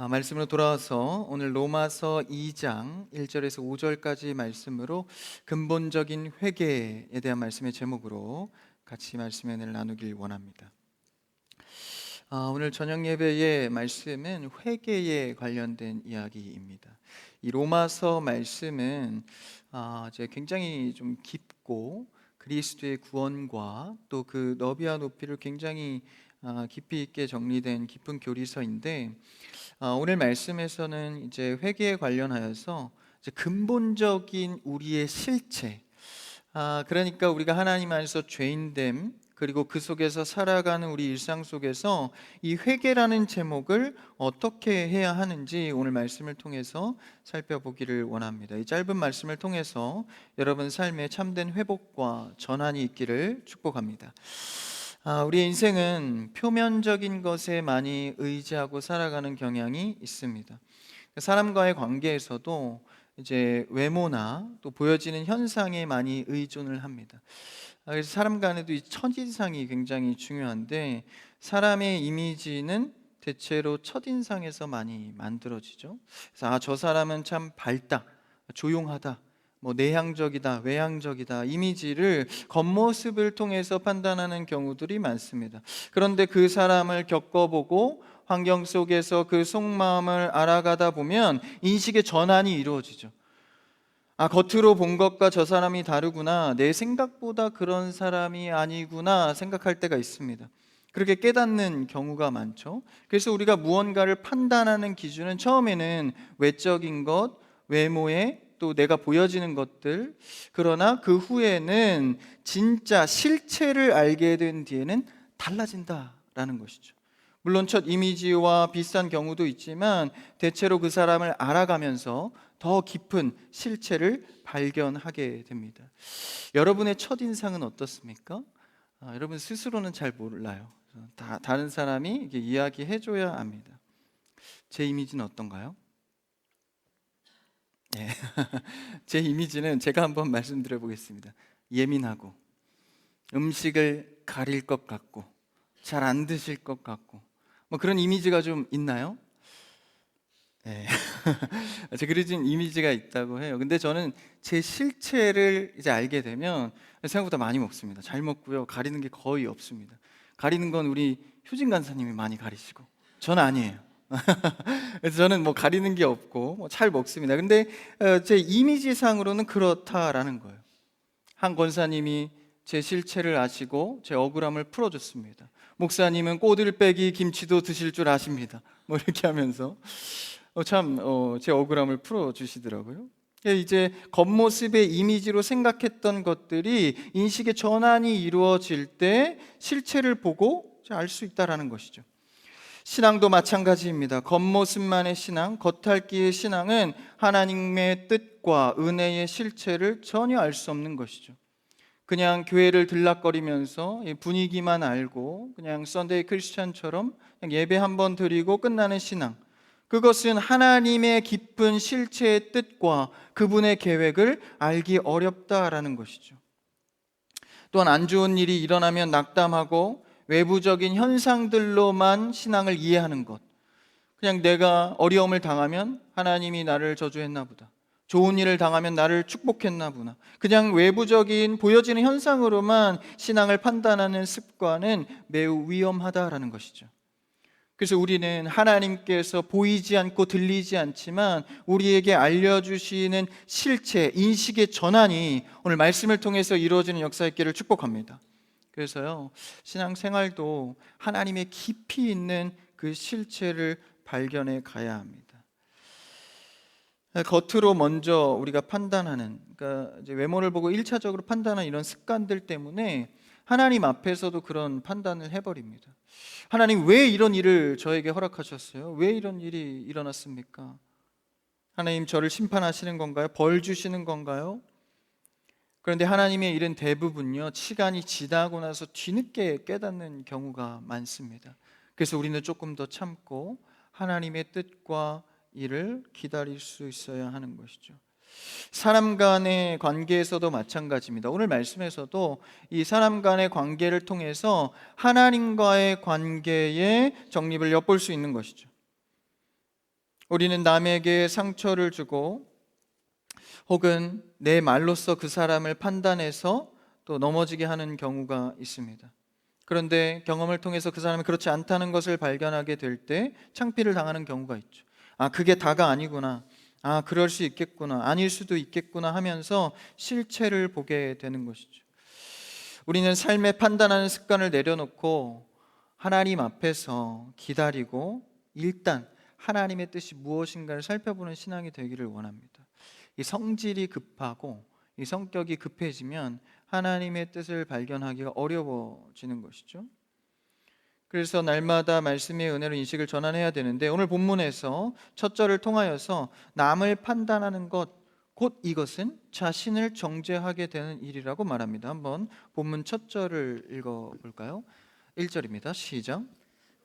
말씀으로 돌아와서 오늘 로마서 2장 1절에서 5절까지 말씀으로 근본적인 회개에 대한 말씀의 제목으로 같이 말씀의 은혜를 나누길 원합니다. 오늘 저녁 예배의 말씀은 회개에 관련된 이야기입니다. 이 로마서 말씀은 이제 굉장히 좀 깊고 그리스도의 구원과 또 그 너비와 높이를 굉장히 깊이 있게 정리된 깊은 교리서인데, 오늘 말씀에서는 이제 회개에 관련하여서 이제 근본적인 우리의 실체, 그러니까 우리가 하나님 안에서 죄인됨, 그리고 그 속에서 살아가는 우리 일상 속에서 이 회개라는 제목을 어떻게 해야 하는지 오늘 말씀을 통해서 살펴보기를 원합니다. 이 짧은 말씀을 통해서 여러분 삶에 참된 회복과 전환이 있기를 축복합니다. 우리의 인생은 표면적인 것에 많이 의지하고 살아가는 경향이 있습니다. 사람과의 관계에서도 이제 외모나 또 보여지는 현상에 많이 의존을 합니다. 그래서 사람 간에도 이 첫인상이 굉장히 중요한데, 사람의 이미지는 대체로 첫인상에서 많이 만들어지죠. 그래서 저 사람은 참 밝다, 조용하다, 내향적이다, 외향적이다, 이미지를 겉모습을 통해서 판단하는 경우들이 많습니다. 그런데 그 사람을 겪어보고 환경 속에서 그 속마음을 알아가다 보면 인식의 전환이 이루어지죠. 겉으로 본 것과 저 사람이 다르구나, 내 생각보다 그런 사람이 아니구나 생각할 때가 있습니다. 그렇게 깨닫는 경우가 많죠. 그래서 우리가 무언가를 판단하는 기준은 처음에는 외적인 것, 외모에 또 내가 보여지는 것들, 그러나 그 후에는 진짜 실체를 알게 된 뒤에는 달라진다라는 것이죠. 물론 첫 이미지와 비슷한 경우도 있지만 대체로 그 사람을 알아가면서 더 깊은 실체를 발견하게 됩니다. 여러분의 첫인상은 어떻습니까? 여러분 스스로는 잘 몰라요. 다른 사람이 이게 이야기해줘야 압니다. 제 이미지는 어떤가요? 네. 제 이미지는 제가 한번 말씀드려 보겠습니다. 예민하고 음식을 가릴 것 같고 잘 안 드실 것 같고 그런 이미지가 좀 있나요? 네. 제가 그려진 이미지가 있다고 해요. 근데 저는 제 실체를 이제 알게 되면 생각보다 많이 먹습니다. 잘 먹고요. 가리는 게 거의 없습니다. 가리는 건 우리 효진 간사님이 많이 가리시고 저는 아니에요. 그래서 저는 가리는 게 없고 잘 먹습니다. 근데 제 이미지상으로는 그렇다라는 거예요. 한 권사님이 제 실체를 아시고 제 억울함을 풀어줬습니다. 목사님은 꼬들빼기 김치도 드실 줄 아십니다. 이렇게 하면서 제 억울함을 풀어주시더라고요. 이제 겉모습의 이미지로 생각했던 것들이 인식의 전환이 이루어질 때 실체를 보고 알 수 있다는 것이죠. 신앙도 마찬가지입니다. 겉모습만의 신앙, 겉핥기의 신앙은 하나님의 뜻과 은혜의 실체를 전혀 알 수 없는 것이죠. 그냥 교회를 들락거리면서 분위기만 알고 그냥 썬데이 크리스찬처럼 그냥 예배 한번 드리고 끝나는 신앙, 그것은 하나님의 깊은 실체의 뜻과 그분의 계획을 알기 어렵다라는 것이죠. 또한 안 좋은 일이 일어나면 낙담하고 외부적인 현상들로만 신앙을 이해하는 것, 그냥 내가 어려움을 당하면 하나님이 나를 저주했나 보다, 좋은 일을 당하면 나를 축복했나 보나, 그냥 외부적인 보여지는 현상으로만 신앙을 판단하는 습관은 매우 위험하다라는 것이죠. 그래서 우리는 하나님께서 보이지 않고 들리지 않지만 우리에게 알려주시는 실체, 인식의 전환이 오늘 말씀을 통해서 이루어지는 역사 있기를 축복합니다. 그래서요, 신앙생활도 하나님의 깊이 있는 그 실체를 발견해 가야 합니다. 겉으로 먼저 우리가 판단하는, 그러니까 이제 외모를 보고 1차적으로 판단하는 이런 습관들 때문에 하나님 앞에서도 그런 판단을 해버립니다. 하나님, 왜 이런 일을 저에게 허락하셨어요? 왜 이런 일이 일어났습니까? 하나님, 저를 심판하시는 건가요? 벌 주시는 건가요? 그런데 하나님의 일은 대부분요, 시간이 지나고 나서 뒤늦게 깨닫는 경우가 많습니다. 그래서 우리는 조금 더 참고 하나님의 뜻과 일을 기다릴 수 있어야 하는 것이죠. 사람 간의 관계에서도 마찬가지입니다. 오늘 말씀에서도 이 사람 간의 관계를 통해서 하나님과의 관계의 정립을 엿볼 수 있는 것이죠. 우리는 남에게 상처를 주고 혹은 내 말로써 그 사람을 판단해서 또 넘어지게 하는 경우가 있습니다. 그런데 경험을 통해서 그 사람이 그렇지 않다는 것을 발견하게 될 때 창피를 당하는 경우가 있죠. 아, 그게 다가 아니구나. 아, 그럴 수 있겠구나. 아닐 수도 있겠구나 하면서 실체를 보게 되는 것이죠. 우리는 삶에 판단하는 습관을 내려놓고 하나님 앞에서 기다리고 일단 하나님의 뜻이 무엇인가를 살펴보는 신앙이 되기를 원합니다. 이 성질이 급하고 이 성격이 급해지면 하나님의 뜻을 발견하기가 어려워지는 것이죠. 그래서 날마다 말씀의 은혜로 인식을 전환해야 되는데, 오늘 본문에서 첫 절을 통하여서 남을 판단하는 것, 곧 이것은 자신을 정죄하게 되는 일이라고 말합니다. 한번 본문 첫 절을 읽어볼까요? 1절입니다. 시작.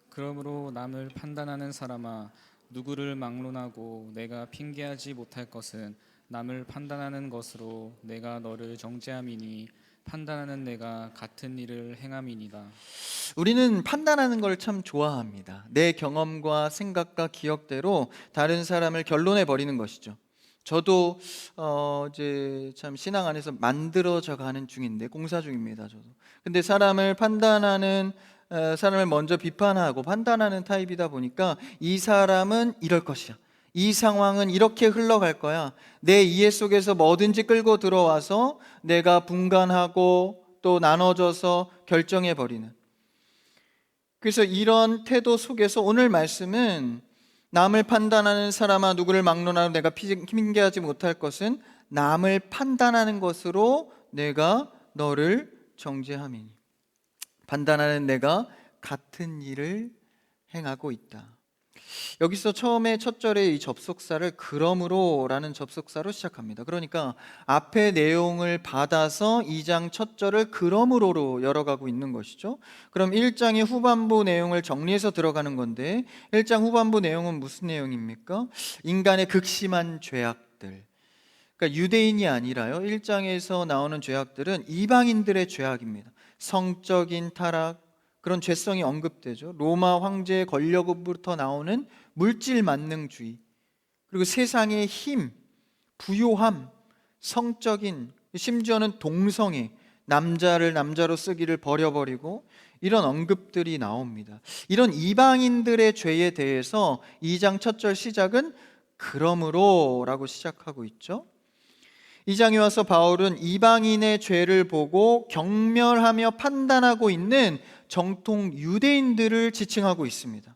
그러므로 남을 판단하는 사람아, 누구를 막론하고 내가 핑계하지 못할 것은 남을 판단하는 것으로 내가 너를 정죄함이니 판단하는 내가 같은 일을 행함이니라. 우리는 판단하는 걸 참 좋아합니다. 내 경험과 생각과 기억대로 다른 사람을 결론해 버리는 것이죠. 저도 이제 참 신앙 안에서 만들어져 가는 중인데, 공사 중입니다. 저도. 근데 사람을 판단하는 사람을 먼저 비판하고 판단하는 타입이다 보니까 이 사람은 이럴 것이야, 이 상황은 이렇게 흘러갈 거야, 내 이해 속에서 뭐든지 끌고 들어와서 내가 분간하고 또 나눠져서 결정해 버리는, 그래서 이런 태도 속에서 오늘 말씀은 남을 판단하는 사람아, 누구를 막론하고 내가 핑계하지 못할 것은 남을 판단하는 것으로 내가 너를 정죄함이니, 판단하는 내가 같은 일을 행하고 있다. 여기서 처음에 첫 절에 이 접속사를 그러므로라는 접속사로 시작합니다. 그러니까 앞의 내용을 받아서 2장 첫 절을 그러므로로 열어가고 있는 것이죠. 그럼 1장의 후반부 내용을 정리해서 들어가는 건데, 1장 후반부 내용은 무슨 내용입니까? 인간의 극심한 죄악들. 그러니까 유대인이 아니라요, 1장에서 나오는 죄악들은 이방인들의 죄악입니다. 성적인 타락, 그런 죄성이 언급되죠. 로마 황제의 권력으로부터 나오는 물질 만능주의, 그리고 세상의 힘, 부요함, 성적인, 심지어는 동성애, 남자를 남자로 쓰기를 버려버리고, 이런 언급들이 나옵니다. 이런 이방인들의 죄에 대해서 2장 첫 절 시작은 그러므로라고 시작하고 있죠. 2장에 와서 바울은 이방인의 죄를 보고 경멸하며 판단하고 있는 정통 유대인들을 지칭하고 있습니다.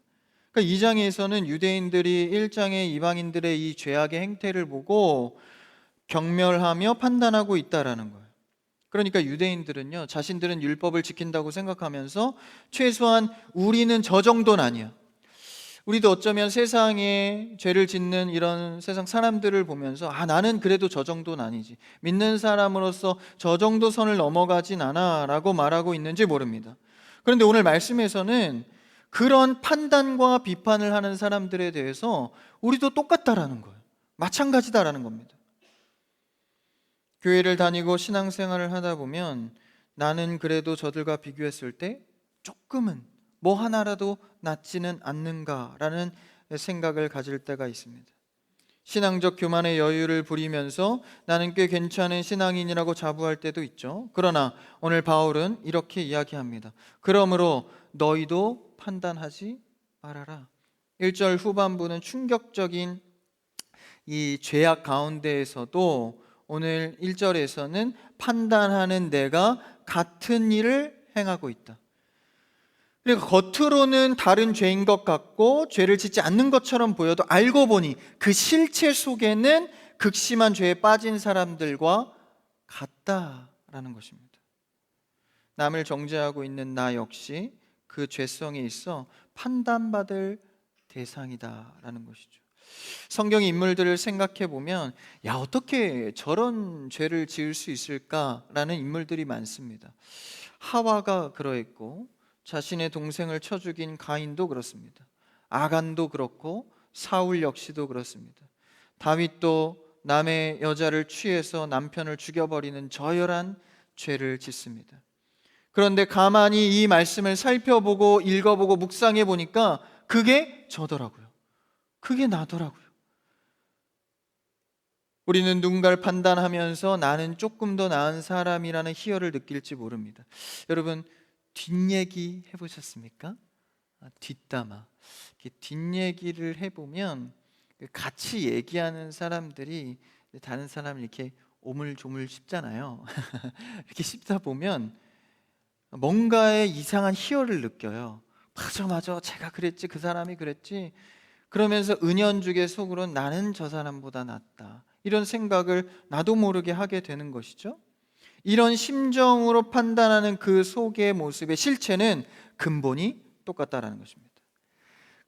그러니까 2장에서는 유대인들이 1장의 이방인들의 이 죄악의 행태를 보고 경멸하며 판단하고 있다라는 거예요. 그러니까 유대인들은요, 자신들은 율법을 지킨다고 생각하면서 최소한 우리는 저 정도는 아니야, 우리도 어쩌면 세상에 죄를 짓는 이런 세상 사람들을 보면서 아, 나는 그래도 저 정도는 아니지, 믿는 사람으로서 저 정도 선을 넘어가진 않아 라고 말하고 있는지 모릅니다. 그런데 오늘 말씀에서는 그런 판단과 비판을 하는 사람들에 대해서 우리도 똑같다라는 거예요. 마찬가지다라는 겁니다. 교회를 다니고 신앙생활을 하다 보면 나는 그래도 저들과 비교했을 때 조금은 뭐 하나라도 낫지는 않는가라는 생각을 가질 때가 있습니다. 신앙적 교만의 여유를 부리면서 나는 꽤 괜찮은 신앙인이라고 자부할 때도 있죠. 그러나 오늘 바울은 이렇게 이야기합니다. 그러므로 너희도 판단하지 말아라. 1절 후반부는 충격적인 이 죄악 가운데에서도 오늘 1절에서는 판단하는 내가 같은 일을 행하고 있다. 그러니까 겉으로는 다른 죄인 것 같고 죄를 짓지 않는 것처럼 보여도 알고 보니 그 실체 속에는 극심한 죄에 빠진 사람들과 같다라는 것입니다. 남을 정죄하고 있는 나 역시 그 죄성에 있어 판단받을 대상이다라는 것이죠. 성경의 인물들을 생각해 보면 야, 어떻게 저런 죄를 지을 수 있을까라는 인물들이 많습니다. 하와가 그러했고, 자신의 동생을 쳐 죽인 가인도 그렇습니다. 아간도 그렇고, 사울 역시도 그렇습니다. 다윗도 남의 여자를 취해서 남편을 죽여버리는 저열한 죄를 짓습니다. 그런데 가만히 이 말씀을 살펴보고 읽어보고 묵상해 보니까 그게 저더라고요. 그게 나더라고요. 우리는 누군가를 판단하면서 나는 조금 더 나은 사람이라는 희열을 느낄지 모릅니다. 여러분, 뒷얘기 해보셨습니까? 뒷담화. 이렇게 뒷얘기를 해보면 같이 얘기하는 사람들이 다른 사람을 이렇게 오물조물 씹잖아요. 이렇게 씹다 보면 뭔가의 이상한 희열을 느껴요. 맞아, 맞아. 제가 그랬지. 그 사람이 그랬지. 그러면서 은연중에 속으로 나는 저 사람보다 낫다. 이런 생각을 나도 모르게 하게 되는 것이죠. 이런 심정으로 판단하는 그 속의 모습의 실체는 근본이 똑같다라는 것입니다.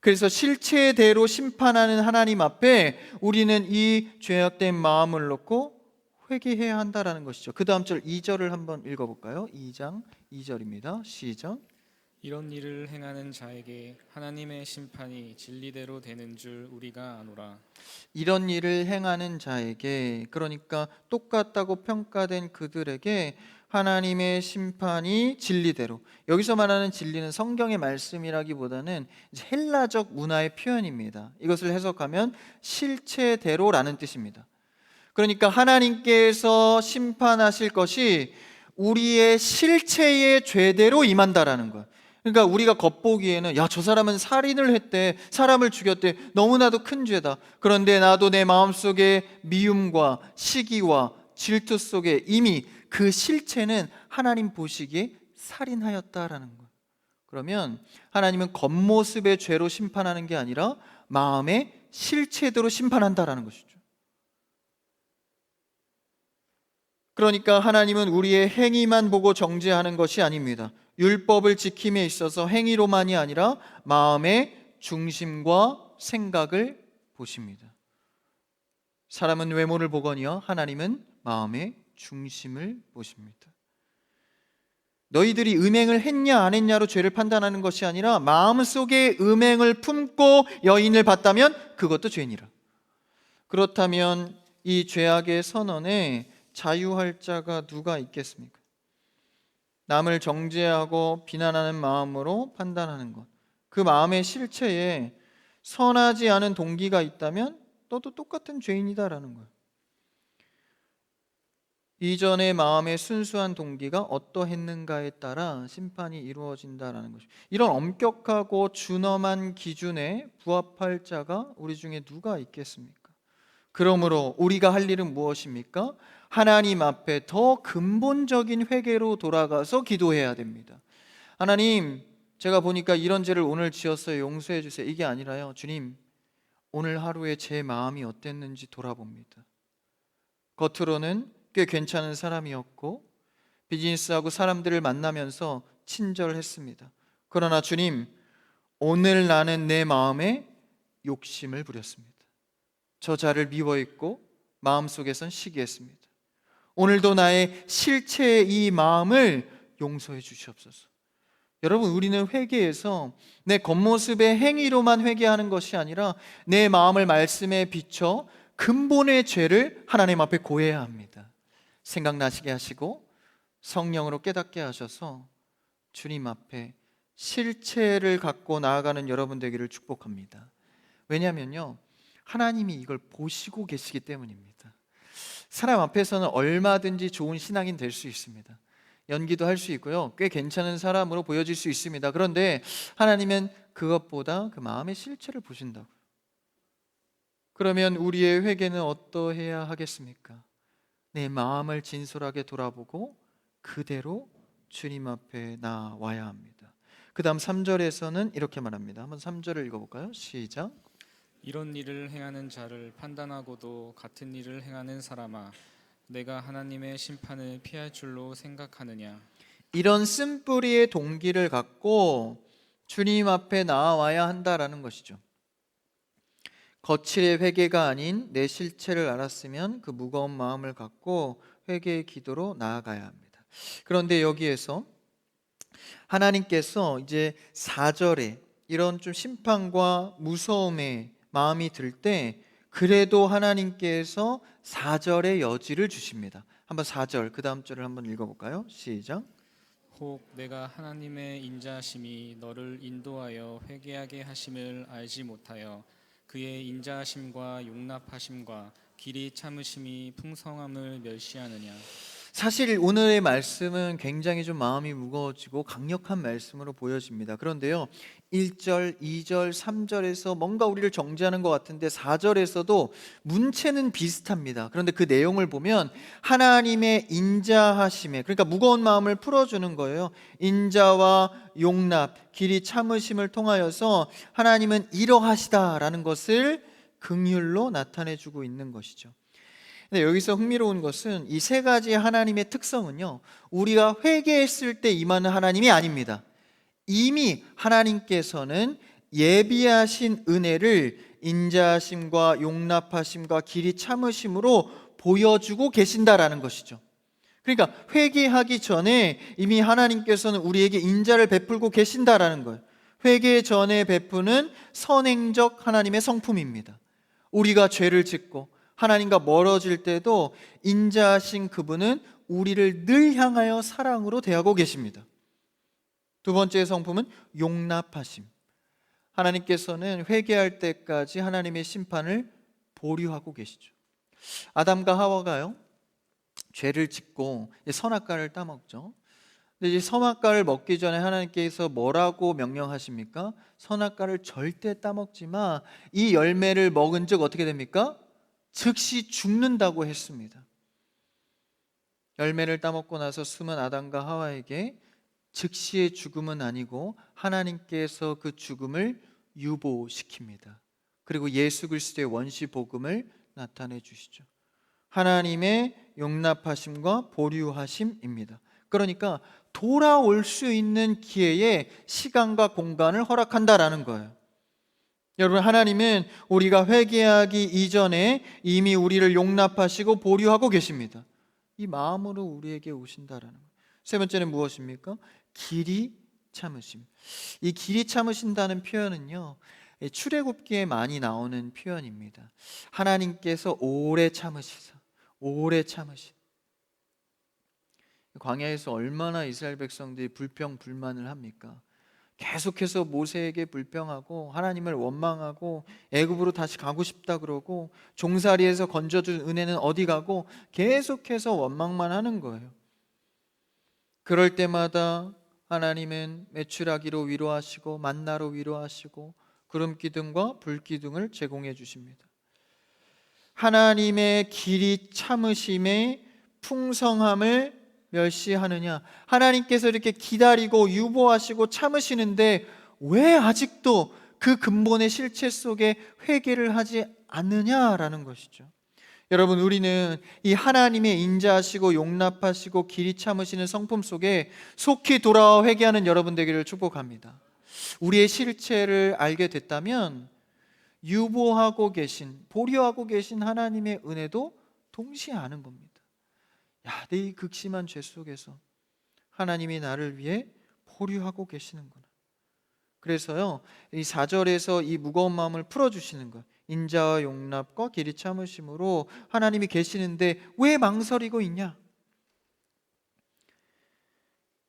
그래서 실체대로 심판하는 하나님 앞에 우리는 이 죄악된 마음을 놓고 회개해야 한다라는 것이죠. 그 다음 절 2절을 한번 읽어볼까요? 2장 2절입니다. 시작. 이런 일을 행하는 자에게 하나님의 심판이 진리대로 되는 줄 우리가 아노라. 이런 일을 행하는 자에게, 그러니까 똑같다고 평가된 그들에게 하나님의 심판이 진리대로, 여기서 말하는 진리는 성경의 말씀이라기보다는 이제 헬라적 문화의 표현입니다. 이것을 해석하면 실체대로라는 뜻입니다. 그러니까 하나님께서 심판하실 것이 우리의 실체의 죄대로 임한다라는 거예요. 그러니까 우리가 겉보기에는 야, 저 사람은 살인을 했대, 사람을 죽였대, 너무나도 큰 죄다. 그런데 나도 내 마음속에 미움과 시기와 질투 속에 이미 그 실체는 하나님 보시기에 살인하였다라는 거예요. 그러면 하나님은 겉모습의 죄로 심판하는 게 아니라 마음의 실체대로 심판한다라는 것이죠. 그러니까 하나님은 우리의 행위만 보고 정죄하는 것이 아닙니다. 율법을 지킴에 있어서 행위로만이 아니라 마음의 중심과 생각을 보십니다. 사람은 외모를 보거니와 하나님은 마음의 중심을 보십니다. 너희들이 음행을 했냐 안 했냐로 죄를 판단하는 것이 아니라 마음속에 음행을 품고 여인을 봤다면 그것도 죄니라. 그렇다면 이 죄악의 선언에 자유할 자가 누가 있겠습니까? 남을 정죄하고 비난하는 마음으로 판단하는 것, 그 마음의 실체에 선하지 않은 동기가 있다면 너도 똑같은 죄인이다라는 거예요. 이전의 마음의 순수한 동기가 어떠했는가에 따라 심판이 이루어진다라는 것입니다. 이런 엄격하고 준엄한 기준에 부합할 자가 우리 중에 누가 있겠습니까? 그러므로 우리가 할 일은 무엇입니까? 하나님 앞에 더 근본적인 회개로 돌아가서 기도해야 됩니다. 하나님, 제가 보니까 이런 죄를 오늘 지었어요. 용서해 주세요. 이게 아니라요. 주님, 오늘 하루에 제 마음이 어땠는지 돌아봅니다. 겉으로는 꽤 괜찮은 사람이었고 비즈니스하고 사람들을 만나면서 친절했습니다. 그러나 주님, 오늘 나는 내 마음에 욕심을 부렸습니다. 저자를 미워했고 마음속에선 시기했습니다. 오늘도 나의 실체의 이 마음을 용서해 주시옵소서. 여러분, 우리는 회개에서 내 겉모습의 행위로만 회개하는 것이 아니라 내 마음을 말씀에 비춰 근본의 죄를 하나님 앞에 고해야 합니다. 생각나시게 하시고 성령으로 깨닫게 하셔서 주님 앞에 실체를 갖고 나아가는 여러분 되기를 축복합니다. 왜냐하면요, 하나님이 이걸 보시고 계시기 때문입니다. 사람 앞에서는 얼마든지 좋은 신앙인 될 수 있습니다. 연기도 할 수 있고요, 꽤 괜찮은 사람으로 보여질 수 있습니다. 그런데 하나님은 그것보다 그 마음의 실체를 보신다고요. 그러면 우리의 회개는 어떠해야 하겠습니까? 내 마음을 진솔하게 돌아보고 그대로 주님 앞에 나와야 합니다. 그 다음 3절에서는 이렇게 말합니다. 한번 3절을 읽어볼까요? 시작. 이런 일을 행하는 자를 판단하고도 같은 일을 행하는 사람아, 내가 하나님의 심판을 피할 줄로 생각하느냐. 이런 쓴뿌리의 동기를 갖고 주님 앞에 나와야 한다라는 것이죠. 거칠의 회개가 아닌 내 실체를 알았으면 그 무거운 마음을 갖고 회개의 기도로 나아가야 합니다. 그런데 여기에서 하나님께서 이제 4절에 이런 좀 심판과 무서움의 마음이 들 때 그래도 하나님께서 4절의 여지를 주십니다. 한번 4절 그 다음 절을 한번 읽어볼까요? 시작. 혹 내가 하나님의 인자심이 너를 인도하여 회개하게 하심을 알지 못하여 그의 인자하심과 용납하심과 길이 참으심이 풍성함을 멸시하느냐. 사실 오늘의 말씀은 굉장히 좀 마음이 무거워지고 강력한 말씀으로 보여집니다. 그런데요, 1절, 2절, 3절에서 뭔가 우리를 정죄하는 것 같은데 4절에서도 문체는 비슷합니다. 그런데 그 내용을 보면 하나님의 인자하심에, 그러니까 무거운 마음을 풀어주는 거예요. 인자와 용납, 길이 참으심을 통하여서 하나님은 이러하시다라는 것을 긍휼로 나타내주고 있는 것이죠. 근데 여기서 흥미로운 것은 이 세 가지 하나님의 특성은요, 우리가 회개했을 때 임하는 하나님이 아닙니다. 이미 하나님께서는 예비하신 은혜를 인자하심과 용납하심과 길이 참으심으로 보여주고 계신다라는 것이죠. 그러니까 회개하기 전에 이미 하나님께서는 우리에게 인자를 베풀고 계신다라는 거예요. 회개 전에 베푸는 선행적 하나님의 성품입니다. 우리가 죄를 짓고 하나님과 멀어질 때도 인자하신 그분은 우리를 늘 향하여 사랑으로 대하고 계십니다. 두 번째 성품은 용납하심. 하나님께서는 회개할 때까지 하나님의 심판을 보류하고 계시죠. 아담과 하와가요, 죄를 짓고 선악과를 따먹죠. 근데 이제 선악과를 먹기 전에 하나님께서 뭐라고 명령하십니까? 선악과를 절대 따먹지 마. 이 열매를 먹은 즉 어떻게 됩니까? 즉시 죽는다고 했습니다. 열매를 따먹고 나서 숨은 아담과 하와에게 즉시의 죽음은 아니고 하나님께서 그 죽음을 유보시킵니다. 그리고 예수 그리스도의 원시 복음을 나타내 주시죠. 하나님의 용납하심과 보류하심입니다. 그러니까 돌아올 수 있는 기회에 시간과 공간을 허락한다라는 거예요. 여러분, 하나님은 우리가 회개하기 이전에 이미 우리를 용납하시고 보류하고 계십니다. 이 마음으로 우리에게 오신다라는 거예요. 세 번째는 무엇입니까? 길이 참으심. 이 길이 참으신다는 표현은요, 출애굽기에 많이 나오는 표현입니다. 하나님께서 오래 참으시사, 오래 참으시. 광야에서 얼마나 이스라엘 백성들이 불평 불만을 합니까? 계속해서 모세에게 불평하고 하나님을 원망하고 애굽으로 다시 가고 싶다 그러고 종살이에서 건져준 은혜는 어디 가고 계속해서 원망만 하는 거예요. 그럴 때마다 하나님은 메추라기로 위로하시고 만나로 위로하시고 구름 기둥과 불 기둥을 제공해 주십니다. 하나님의 길이 참으심의 풍성함을 멸시하느냐? 하나님께서 이렇게 기다리고 유보하시고 참으시는데 왜 아직도 그 근본의 실체 속에 회개를 하지 않느냐라는 것이죠. 여러분, 우리는 이 하나님의 인자하시고 용납하시고 길이 참으시는 성품 속에 속히 돌아와 회개하는 여러분 되기를 축복합니다. 우리의 실체를 알게 됐다면 유보하고 계신, 보류하고 계신 하나님의 은혜도 동시에 아는 겁니다. 야, 내 이 극심한 죄 속에서 하나님이 나를 위해 보류하고 계시는구나. 그래서요, 이 4절에서 이 무거운 마음을 풀어주시는 것, 인자와 용납과 길이 참으심으로 하나님이 계시는데 왜 망설이고 있냐?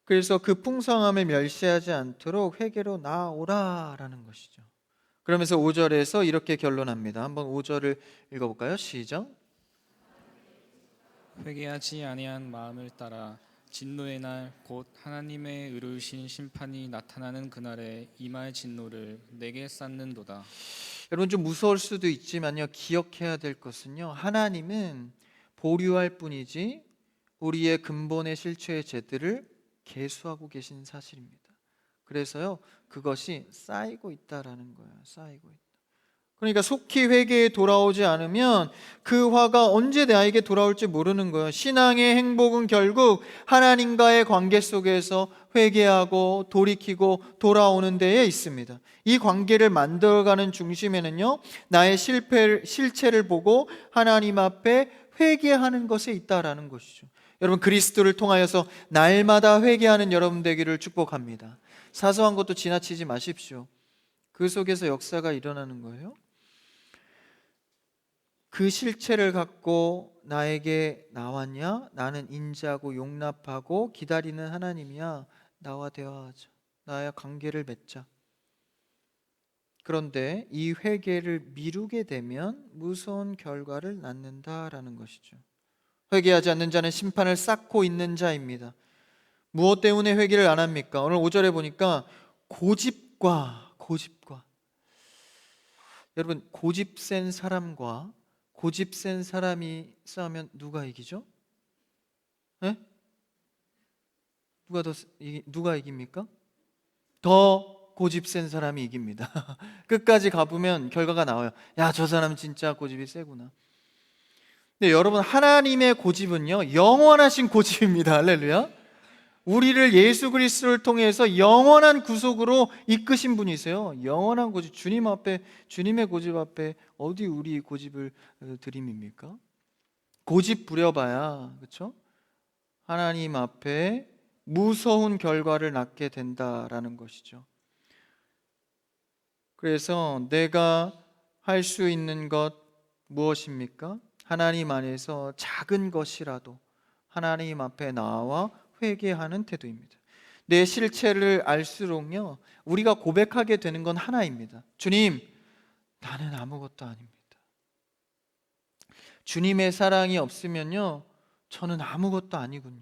그래서 그 풍성함을 멸시하지 않도록 회개로 나아오라라는 것이죠. 그러면서 5절에서 이렇게 결론합니다. 한번 5절을 읽어볼까요? 시작. 회개하지 아니한 마음을 따라 진노의 날 곧 하나님의 의로우신 심판이 나타나는 그날에 임할 진노를 내게 쌓는도다. 여러분, 좀 무서울 수도 있지만요, 기억해야 될 것은요, 하나님은 보류할 뿐이지 우리의 근본의 실체의 죄들을 계수하고 계신 사실입니다. 그래서요, 그것이 쌓이고 있다라는 거예요. 쌓이고 있다. 그러니까 속히 회개에 돌아오지 않으면 그 화가 언제 나에게 돌아올지 모르는 거예요. 신앙의 행복은 결국 하나님과의 관계 속에서 회개하고 돌이키고 돌아오는 데에 있습니다. 이 관계를 만들어가는 중심에는요, 나의 실체를 보고 하나님 앞에 회개하는 것에 있다라는 것이죠. 여러분, 그리스도를 통하여서 날마다 회개하는 여러분 되기를 축복합니다. 사소한 것도 지나치지 마십시오. 그 속에서 역사가 일어나는 거예요. 그 실체를 갖고 나에게 나왔냐? 나는 인자하고 용납하고 기다리는 하나님이야. 나와 대화하자. 나와 관계를 맺자. 그런데 이 회개를 미루게 되면 무서운 결과를 낳는다라는 것이죠. 회개하지 않는 자는 심판을 쌓고 있는 자입니다. 무엇 때문에 회개를 안 합니까? 오늘 5절에 보니까 고집과 여러분, 고집 센 사람과 고집 센 사람이 싸우면 누가 이기죠? 네? 누가 이깁니까? 더 고집 센 사람이 이깁니다. 끝까지 가보면 결과가 나와요. 야, 저 사람 진짜 고집이 세구나. 근데 여러분, 하나님의 고집은요, 영원하신 고집입니다. 할렐루야. 우리를 예수 그리스도를 통해서 영원한 구속으로 이끄신 분이세요. 영원한 고집, 주님 앞에, 주님의 고집 앞에 어디 우리 고집을 드림입니까? 고집 부려봐야, 그렇죠? 하나님 앞에 무서운 결과를 낳게 된다라는 것이죠. 그래서 내가 할 수 있는 것 무엇입니까? 하나님 안에서 작은 것이라도 하나님 앞에 나와 회개하는 태도입니다. 내 실체를 알수록요, 우리가 고백하게 되는 건 하나입니다. 주님, 나는 아무것도 아닙니다. 주님의 사랑이 없으면요, 저는 아무것도 아니군요.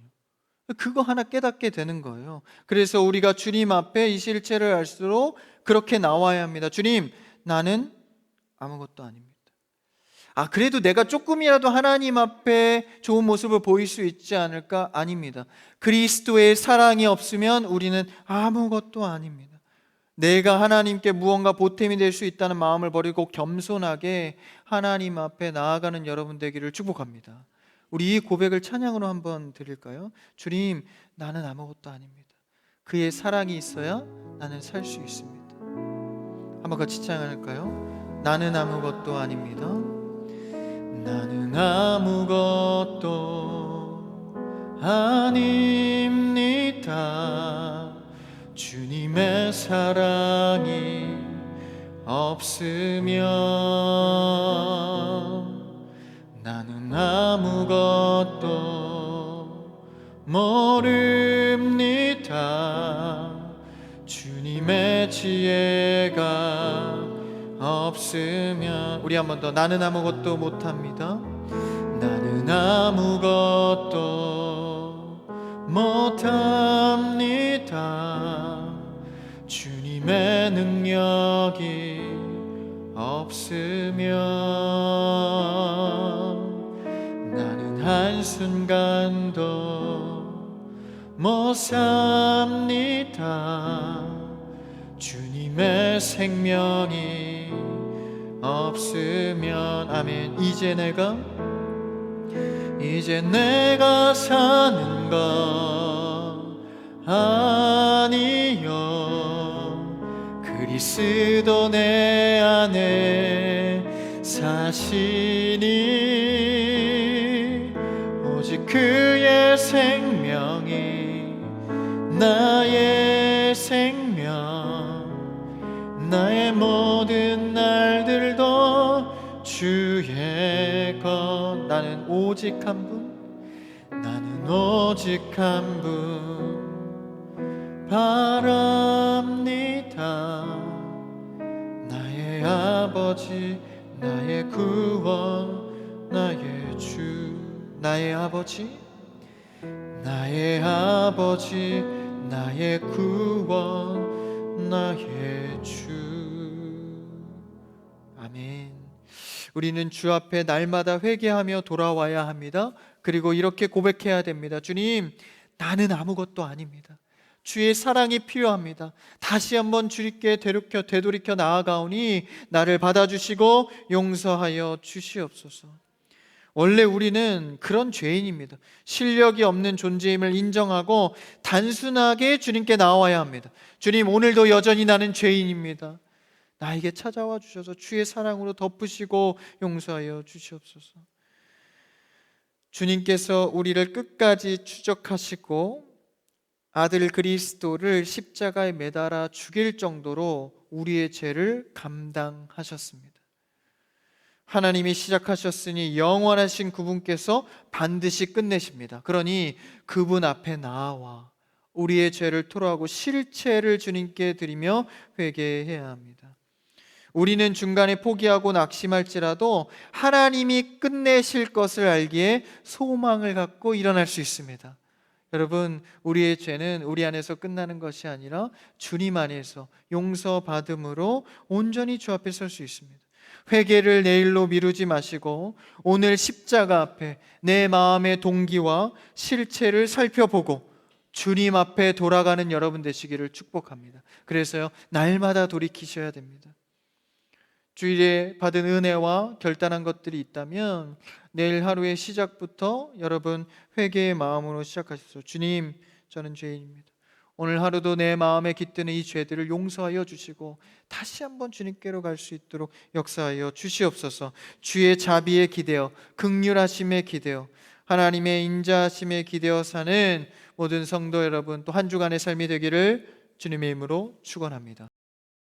그거 하나 깨닫게 되는 거예요. 그래서 우리가 주님 앞에 이 실체를 알수록 그렇게 나와야 합니다. 주님, 나는 아무것도 아닙니다. 그래도 내가 조금이라도 하나님 앞에 좋은 모습을 보일 수 있지 않을까? 아닙니다. 그리스도의 사랑이 없으면 우리는 아무것도 아닙니다. 내가 하나님께 무언가 보탬이 될 수 있다는 마음을 버리고 겸손하게 하나님 앞에 나아가는 여러분 되기를 축복합니다. 우리 이 고백을 찬양으로 한번 드릴까요? 주님, 나는 아무것도 아닙니다. 그의 사랑이 있어야 나는 살 수 있습니다. 한번 같이 찬양할까요? 나는 아무것도 아닙니다. 나는 아무것도 아닙니다. 주님의 사랑이 없으면 나는 아무것도 모릅니다. 주님의 지혜가 없으면 우리 한 번 더 나는 아무것도 못합니다. 나는 아무것도 못합니다. 주님의 능력이 없으면 나는 한순간도 못 삽니다. 주님의 생명이 없으면 아멘. 이제 내가 사는 것 아니요 그리스도 내 안에 사시니 오직 그의 생명이 나의 생명 나의 모든 날들도 주의 것 나는 오직 한 분 바랍니다. 나의 아버지 나의 구원 나의 주 나의 아버지 나의 구원 나의 주 아멘. 우리는 주 앞에 날마다 회개하며 돌아와야 합니다. 그리고 이렇게 고백해야 됩니다. 주님, 나는 아무것도 아닙니다. 주의 사랑이 필요합니다. 다시 한번 주님께 되돌이켜 나아가오니 나를 받아주시고 용서하여 주시옵소서. 원래 우리는 그런 죄인입니다. 실력이 없는 존재임을 인정하고 단순하게 주님께 나와야 합니다. 주님, 오늘도 여전히 나는 죄인입니다. 나에게 찾아와 주셔서 주의 사랑으로 덮으시고 용서하여 주시옵소서. 주님께서 우리를 끝까지 추적하시고 아들 그리스도를 십자가에 매달아 죽일 정도로 우리의 죄를 감당하셨습니다. 하나님이 시작하셨으니 영원하신 그분께서 반드시 끝내십니다. 그러니 그분 앞에 나와 우리의 죄를 토로하고 실체를 주님께 드리며 회개해야 합니다. 우리는 중간에 포기하고 낙심할지라도 하나님이 끝내실 것을 알기에 소망을 갖고 일어날 수 있습니다. 여러분, 우리의 죄는 우리 안에서 끝나는 것이 아니라 주님 안에서 용서받음으로 온전히 주 앞에 설 수 있습니다. 회개를 내일로 미루지 마시고 오늘 십자가 앞에 내 마음의 동기와 실체를 살펴보고 주님 앞에 돌아가는 여러분 되시기를 축복합니다. 그래서요, 날마다 돌이키셔야 됩니다. 주일에 받은 은혜와 결단한 것들이 있다면 내일 하루의 시작부터 여러분 회개의 마음으로 시작하십시오. 주님, 저는 죄인입니다. 오늘 하루도 내 마음에 깃드는 이 죄들을 용서하여 주시고 다시 한번 주님께로 갈 수 있도록 역사하여 주시옵소서. 주의 자비에 기대어, 긍휼하심에 기대어, 하나님의 인자하심에 기대어 사는 모든 성도 여러분, 또 한 주간의 삶이 되기를 주님의 이름으로 축원합니다.